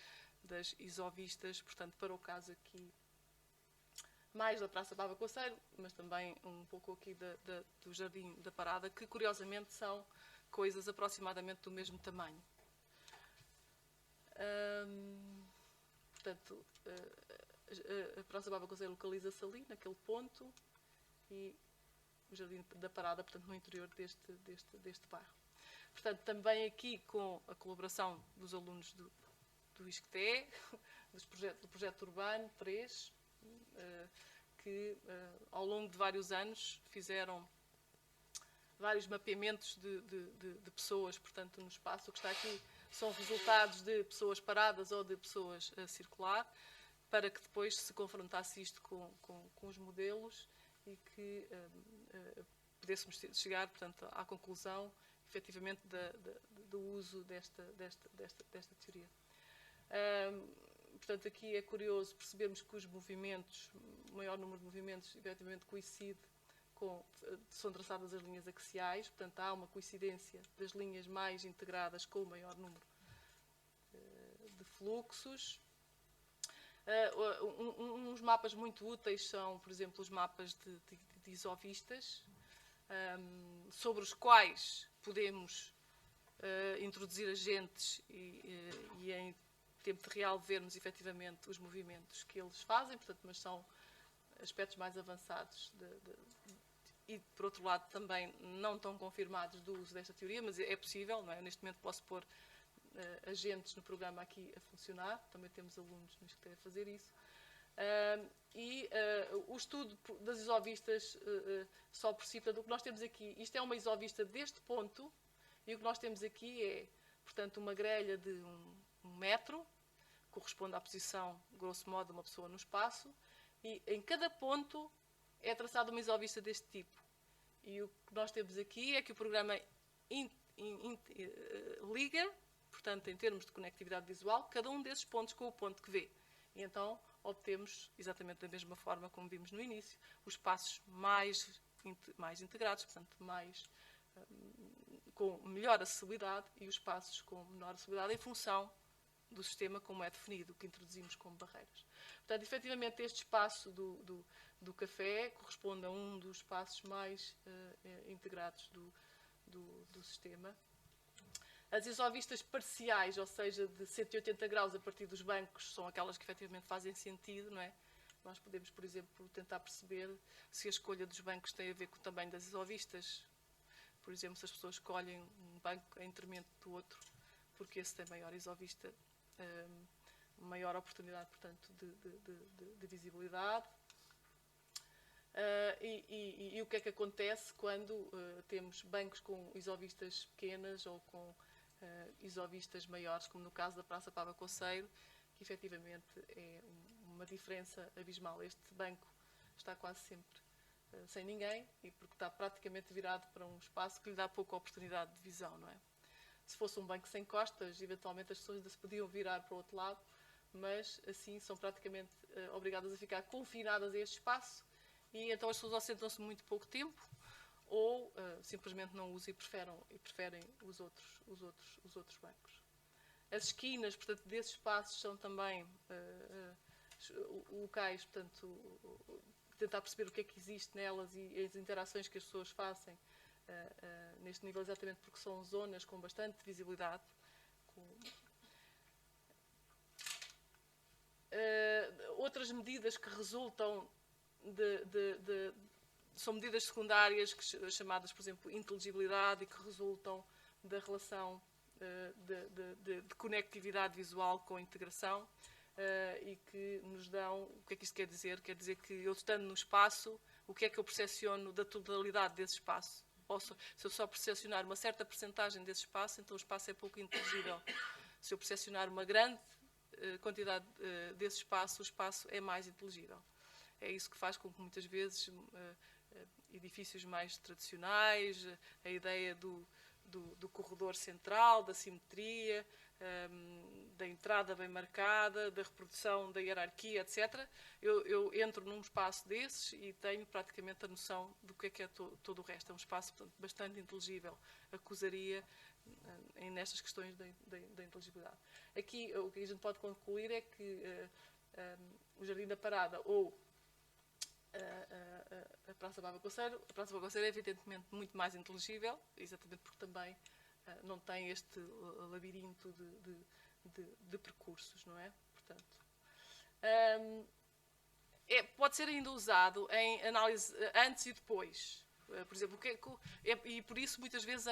das isovistas, portanto, para o caso aqui mais da Praça Pava Coceiro, mas também um pouco aqui do Jardim da Parada, que curiosamente são coisas aproximadamente do mesmo tamanho. Portanto, a Praça Pava Coceiro localiza-se ali, naquele ponto, e o Jardim da Parada, portanto, no interior deste bairro. Portanto, também aqui com a colaboração dos alunos do ISCTE, do projeto Urbano 3, que ao longo de vários anos fizeram vários mapeamentos de pessoas, portanto, no espaço. O que está aqui são resultados de pessoas paradas ou de pessoas a circular, para que depois se confrontasse isto com os modelos e que pudéssemos chegar, portanto, à conclusão, efetivamente, do uso desta teoria. Portanto, aqui é curioso percebermos que os movimentos, o maior número de movimentos, efetivamente coincide são traçadas as linhas axiais, portanto, há uma coincidência das linhas mais integradas com o maior número de fluxos. Uns mapas muito úteis são, por exemplo, os mapas de isovistas, sobre os quais podemos introduzir agentes e em tempo real vermos efetivamente os movimentos que eles fazem, portanto, mas são aspectos mais avançados e, por outro lado, também não tão confirmados do uso desta teoria, mas é possível, não é? Neste momento posso pôr agentes no programa aqui a funcionar, também temos alunos que têm a fazer isso. O estudo das isovistas só por si, portanto, o que nós temos aqui, isto é uma isovista deste ponto, e o que nós temos aqui é, portanto, uma grelha de 1 metro, corresponde à posição, grosso modo, de uma pessoa no espaço, e em cada ponto é traçada uma isovista deste tipo. E o que nós temos aqui é que o programa liga, portanto, em termos de conectividade visual, cada um desses pontos com o ponto que vê. E então obtemos, exatamente da mesma forma como vimos no início, os espaços mais integrados, portanto, com melhor acessibilidade, e os espaços com menor acessibilidade em função do sistema como é definido, que introduzimos como barreiras. Portanto, efetivamente, este espaço do café corresponde a um dos espaços mais integrados do sistema. As isovistas parciais, ou seja, de 180 graus a partir dos bancos, são aquelas que efetivamente fazem sentido, não é? Nós podemos, por exemplo, tentar perceber se a escolha dos bancos tem a ver com o tamanho das isovistas. Por exemplo, se as pessoas escolhem um banco em detrimento do outro, porque esse tem maior isovista, maior oportunidade, portanto, de visibilidade. E o que é que acontece quando temos bancos com isovistas pequenas ou com isovistas maiores, como no caso da Praça Pava Coceiro, que efetivamente é uma diferença abismal. Este banco está quase sempre sem ninguém, e porque está praticamente virado para um espaço que lhe dá pouca oportunidade de visão, não é? Se fosse um banco sem costas, eventualmente as pessoas ainda se podiam virar para o outro lado, mas assim são praticamente obrigadas a ficar confinadas a este espaço, e então as pessoas ou sentam-se muito pouco tempo, ou simplesmente não usam e preferem os outros bancos. As esquinas, portanto, desses espaços são também locais, portanto, tentar perceber o que é que existe nelas e as interações que as pessoas fazem neste nível, exatamente porque são zonas com bastante visibilidade. Outras medidas que resultam são medidas secundárias, chamadas, por exemplo, inteligibilidade, e que resultam da relação de conectividade visual com integração, e que nos dão... O que é que isto quer dizer? Quer dizer que eu, estando no espaço, o que é que eu percepciono da totalidade desse espaço? Se eu só percepcionar uma certa percentagem desse espaço, então o espaço é pouco inteligível. Se eu percepcionar uma grande quantidade desse espaço, o espaço é mais inteligível. É isso que faz com que muitas vezes edifícios mais tradicionais, a ideia do corredor central, da simetria, da entrada bem marcada, da reprodução da hierarquia, etc. Eu entro num espaço desses e tenho praticamente a noção do que é todo o resto. É um espaço, portanto, bastante inteligível. Acusaria nestas questões da inteligibilidade. Aqui, o que a gente pode concluir é que o Jardim da Parada ou a Praça Pava Conceiro é evidentemente muito mais inteligível, exatamente porque também não tem este labirinto de percursos, não é? Portanto, pode ser ainda usado em análise antes e depois. Por exemplo, e por isso muitas vezes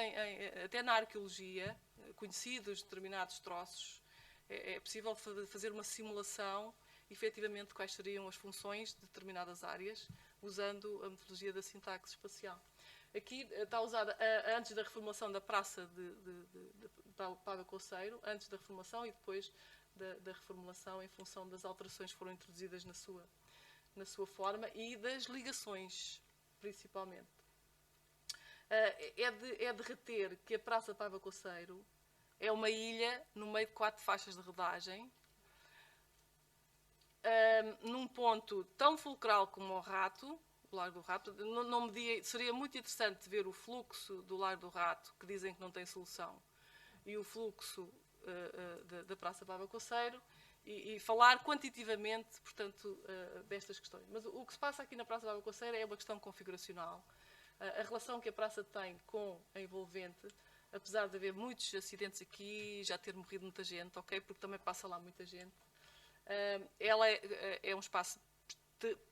até na arqueologia, conhecidos determinados troços, é possível fazer uma simulação, efetivamente, quais seriam as funções de determinadas áreas, usando a metodologia da sintaxe espacial. Aqui está usada antes da reformulação da Praça de Pava Conceiro, antes da reformulação e depois da reformulação, em função das alterações que foram introduzidas na sua forma e das ligações, principalmente. É de reter que a Praça Pava Conceiro é uma ilha no meio de 4 faixas de rodagem, num ponto tão fulcral como o Rato, o Largo do Rato. Seria muito interessante ver o fluxo do Largo do Rato, que dizem que não tem solução, e o fluxo da Praça Pava Conceiro, e falar quantitativamente, portanto, destas questões. Mas o que se passa aqui na Praça Pava Conceiro é uma questão configuracional. A relação que a praça tem com a envolvente, apesar de haver muitos acidentes aqui, já ter morrido muita gente, ok, porque também passa lá muita gente, ela é um espaço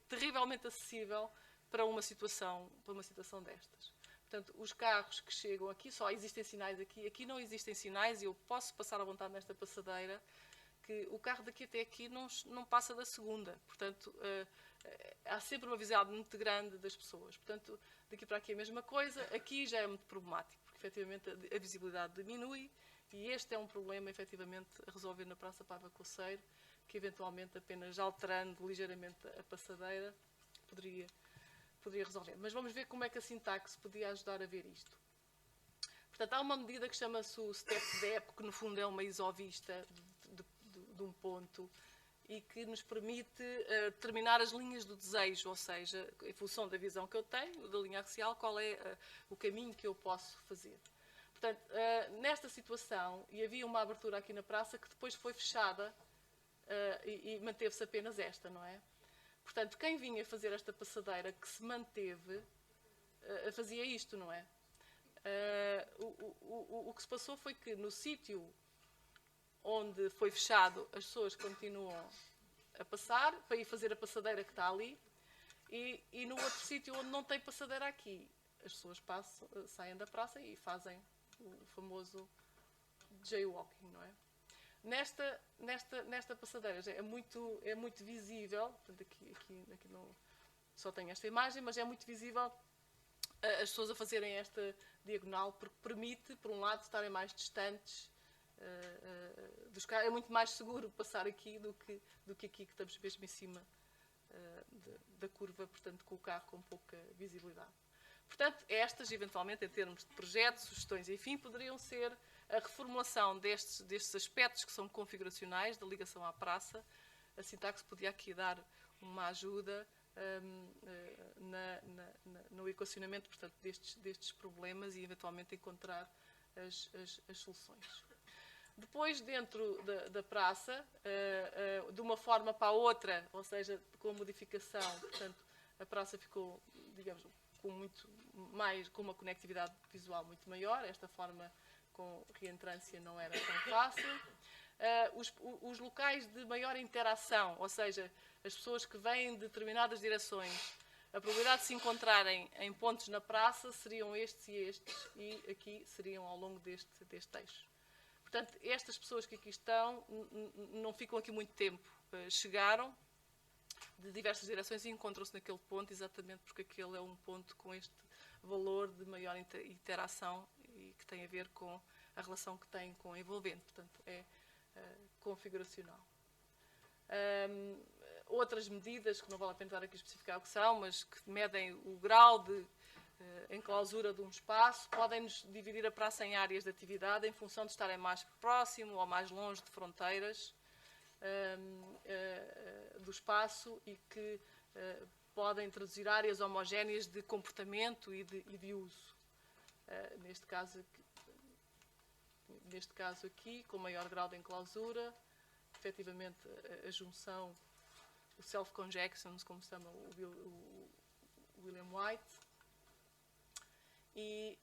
terrivelmente acessível para uma situação destas. Portanto, os carros que chegam aqui, só existem sinais aqui não existem sinais, e eu posso passar à vontade nesta passadeira, que o carro daqui até aqui não passa da segunda. Portanto, há sempre uma visibilidade muito grande das pessoas. Portanto, daqui para aqui é a mesma coisa. Aqui já é muito problemático, porque efetivamente a visibilidade diminui, e este é um problema efetivamente a resolver na Praça Pava Conceiro, que eventualmente apenas alterando ligeiramente a passadeira poderia resolver. Mas vamos ver como é que a sintaxe podia ajudar a ver isto. Portanto, há uma medida que chama-se o Step Depth, que no fundo é uma isovista de um ponto, e que nos permite determinar as linhas do desejo, ou seja, em função da visão que eu tenho, da linha axial, qual é o caminho que eu posso fazer. Portanto, nesta situação, e havia uma abertura aqui na praça que depois foi fechada, e manteve-se apenas esta, não é? Portanto, quem vinha fazer esta passadeira que se manteve, fazia isto, não é? O que se passou foi que no sítio onde foi fechado, as pessoas continuam a passar para ir fazer a passadeira que está ali, e no outro sítio onde não tem passadeira aqui, as pessoas saem da praça e fazem o famoso jaywalking, não é? Nesta passadeira é muito visível, portanto aqui não, só tenho esta imagem, mas é muito visível as pessoas a fazerem esta diagonal, porque permite, por um lado, estarem mais distantes dos carros. É muito mais seguro passar aqui do que aqui, que estamos mesmo em cima da curva, portanto, com o carro com pouca visibilidade. Portanto, estas, eventualmente, em termos de projetos, sugestões, enfim, poderiam ser a reformulação destes aspectos que são configuracionais, da ligação à praça. A sintaxe podia aqui dar uma ajuda no equacionamento, portanto, destes problemas, e eventualmente encontrar as soluções. Depois, dentro da praça, de uma forma para a outra, ou seja, com a modificação, portanto, a praça ficou, digamos, com uma conectividade visual muito maior. Esta forma com reentrância não era tão fácil. Os locais de maior interação, ou seja, as pessoas que vêm de determinadas direções, a probabilidade de se encontrarem em pontos na praça seriam estes, e aqui seriam ao longo deste eixo. Portanto, estas pessoas que aqui estão não ficam aqui muito tempo. Chegaram de diversas direções e encontram-se naquele ponto, exatamente porque aquele é um ponto com este valor de maior interação e que tem a ver com a relação que tem com a envolvente. Portanto, é configuracional. Outras medidas, que não vale a pena estar aqui a especificar o que são, mas que medem o grau de enclausura de um espaço, podem-nos dividir a praça em áreas de atividade em função de estarem mais próximo ou mais longe de fronteiras do espaço e que podem traduzir áreas homogéneas de comportamento e de uso. Neste caso aqui, com maior grau de enclausura, efetivamente a junção, o self-conjections, como se chama o William White, e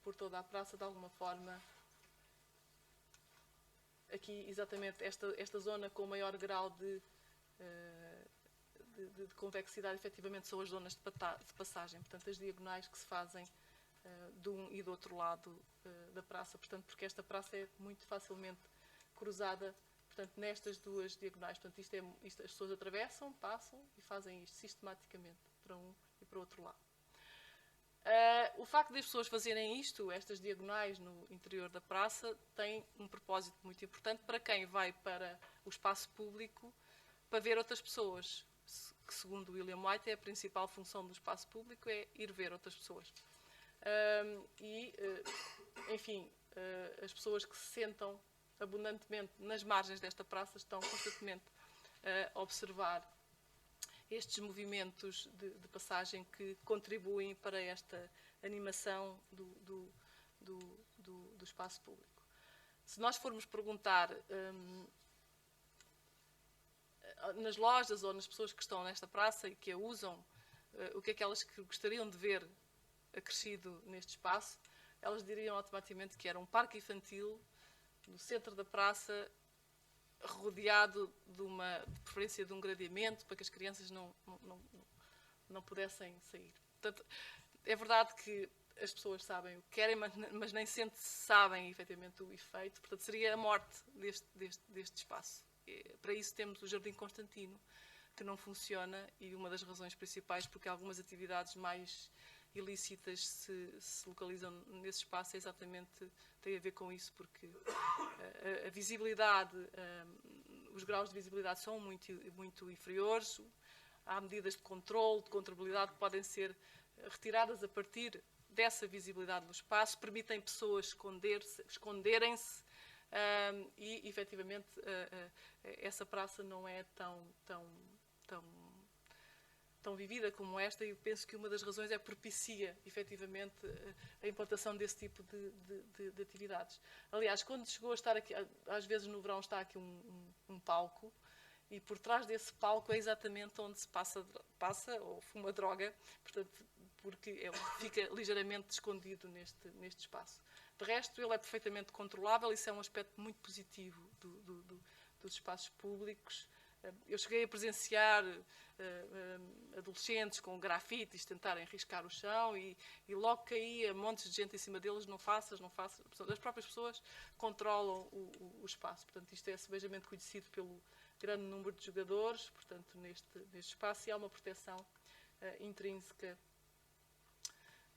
por toda a praça, de alguma forma, aqui exatamente esta zona com maior grau de convexidade, efetivamente são as zonas de passagem, portanto as diagonais que se fazem de um e do outro lado da praça, portanto, porque esta praça é muito facilmente cruzada, portanto, nestas duas diagonais. Portanto, isto as pessoas atravessam, passam e fazem isto sistematicamente para um e para o outro lado. O facto das pessoas fazerem isto, estas diagonais no interior da praça, tem um propósito muito importante para quem vai para o espaço público para ver outras pessoas, que segundo William White é a principal função do espaço público, é ir ver outras pessoas. Enfim, as pessoas que se sentam abundantemente nas margens desta praça estão constantemente a observar estes movimentos de passagem que contribuem para esta animação do espaço público. Se nós formos perguntar nas lojas ou nas pessoas que estão nesta praça e que a usam, o que é que elas gostariam de ver acrescido neste espaço, elas diriam automaticamente que era um parque infantil no centro da praça, rodeado de preferência de um gradeamento para que as crianças não pudessem sair. Portanto, é verdade que as pessoas sabem o que querem, mas nem sempre sabem efetivamente o efeito. Portanto, seria a morte deste espaço. Para isso temos o Jardim Constantino, que não funciona, e uma das razões principais porque algumas atividades mais ilícitas se localizam nesse espaço é exatamente, tem a ver com isso, porque a visibilidade, os graus de visibilidade são muito inferiores, há medidas de controle, de controlabilidade que podem ser retiradas a partir dessa visibilidade do espaço, permitem pessoas esconderem-se e, efetivamente, essa praça não é tão vivida como esta, e eu penso que uma das razões é propicia, efetivamente, a implantação desse tipo de atividades. Aliás, quando chegou a estar aqui, às vezes no verão está aqui um palco, e por trás desse palco é exatamente onde se passa ou fuma droga, portanto, porque fica ligeiramente escondido neste espaço. De resto, ele é perfeitamente controlável, isso é um aspecto muito positivo dos espaços públicos. Eu cheguei a presenciar adolescentes com grafites tentarem riscar o chão e logo caía montes de gente em cima deles, não faças. As próprias pessoas controlam o espaço. Portanto, isto é sebejamente conhecido pelo grande número de jogadores, portanto, neste espaço, e há uma proteção intrínseca.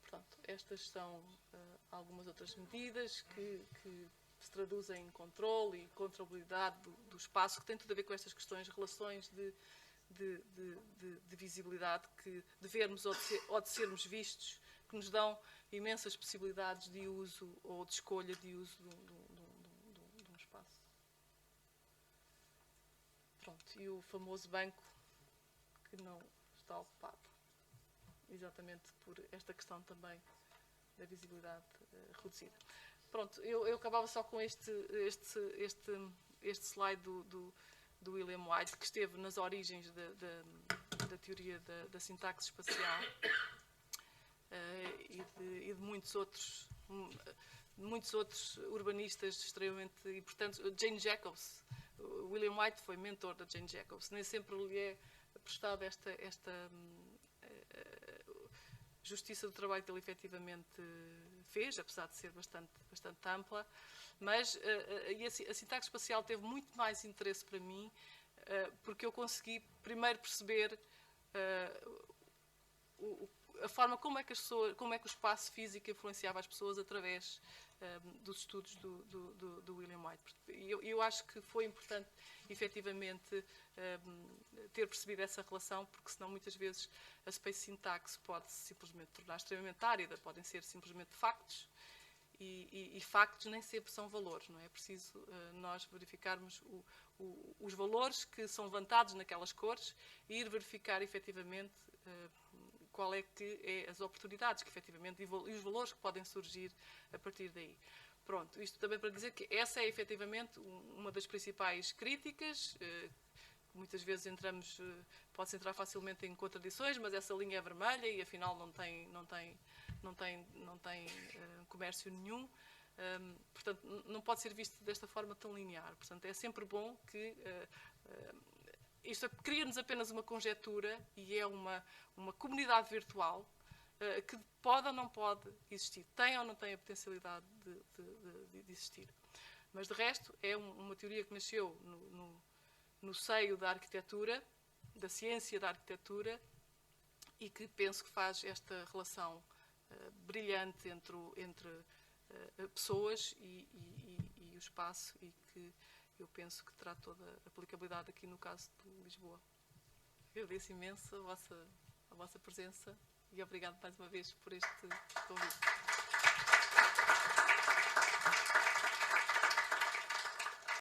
Portanto, estas são algumas outras medidas que se traduzem em controle e controlabilidade do espaço, que tem tudo a ver com estas questões, relações de visibilidade, de vermos ou de sermos vistos, que nos dão imensas possibilidades de uso ou de escolha de uso de um espaço. Pronto, e o famoso banco que não está ocupado, exatamente por esta questão também da visibilidade reduzida. Pronto, eu acabava só com este slide do William White, que esteve nas origens da teoria da sintaxe espacial e de muitos outros urbanistas extremamente importantes. Jane Jacobs, William White foi mentor da Jane Jacobs, nem sempre lhe é prestada esta justiça do trabalho que ele efetivamente fez, apesar de ser bastante ampla, mas a sintaxe espacial teve muito mais interesse para mim, porque eu consegui primeiro perceber a forma como é que o espaço físico influenciava as pessoas através dos estudos do William White. Eu acho que foi importante, efetivamente, ter percebido essa relação, porque senão muitas vezes a space syntax pode simplesmente tornar extremamente árida, podem ser simplesmente factos, e factos nem sempre são valores, não é? É preciso nós verificarmos os valores que são levantados naquelas cores e ir verificar efetivamente qual é que é as oportunidades que efetivamente e os valores que podem surgir a partir daí. Pronto, isto também para dizer que essa é efetivamente uma das principais críticas, muitas vezes pode-se entrar facilmente em contradições, mas essa linha é vermelha e afinal não tem comércio nenhum. Portanto, não pode ser visto desta forma tão linear. Portanto, é sempre bom que isto cria-nos apenas uma conjetura e é uma comunidade virtual que pode ou não pode existir, tem ou não tem a potencialidade de existir. Mas, de resto, é uma teoria que nasceu no seio da arquitetura, da ciência da arquitetura, e que penso que faz esta relação brilhante entre pessoas e o espaço, e que eu penso que terá toda a aplicabilidade aqui no caso de Lisboa. Agradeço imenso a vossa presença e obrigado mais uma vez por este convite.